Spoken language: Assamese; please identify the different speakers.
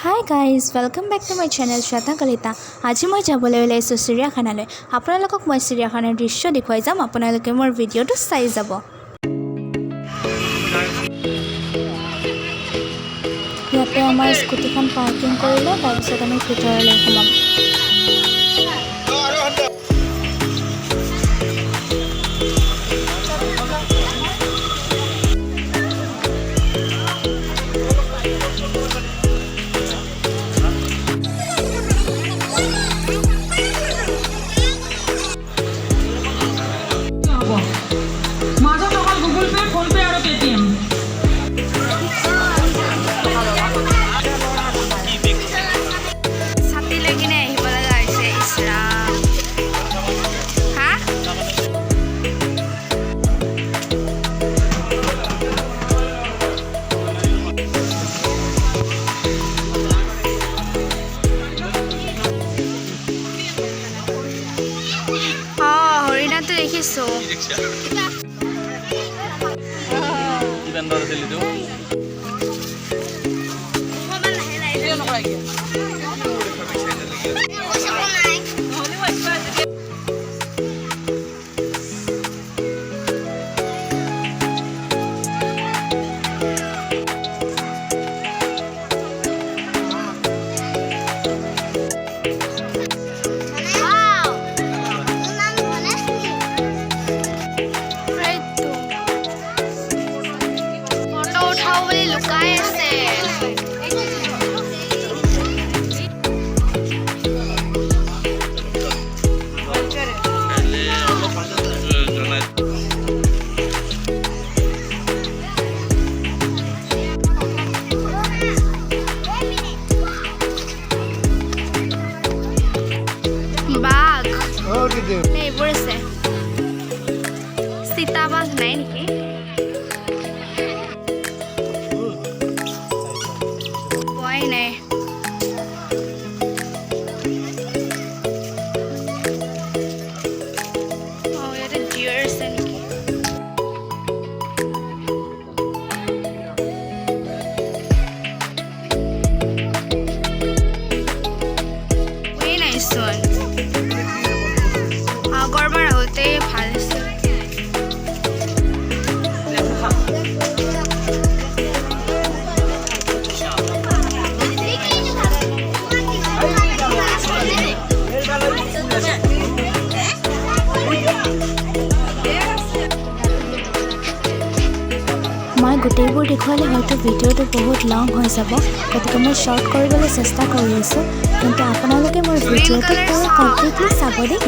Speaker 1: Hi guys, welcome back to my channel Sweta kalita. আজি মই যাবলৈ ওলাইছো চিৰিয়াখানালৈ। আপোনালোকক মই চিৰিয়াখানাৰ দৃশ্য দেখুৱাই যাম। আপোনালোকে মোৰ ভিডিঅটো চাই যাব। ইয়াতে আমাৰ স্কুটিখন পাৰ্কিং কৰিলে তাৰ পিছত আমি ভিতৰলৈ সোমাম। দেখিছো এইবোৰ আছে চিতাবাঘ নাই নেকি পোৱাই নাই ইয়াতে ডিয়াৰ আছে নেকি পোৱাই নাইচোন আগৰবাৰ আহোঁতে ভাল আছিল মই গোটেইবোৰ দেখুৱালে হয়তো ভিডিঅ'টো বহুত লং হৈ যাব গতিকে মই শ্বৰ্ট কৰিবলৈ চেষ্টা কৰি আছোঁ কিন্তু আপোনালোকে মোৰ ভিডিঅ'টো পুৰা কমপ্লিটলি চাব দেই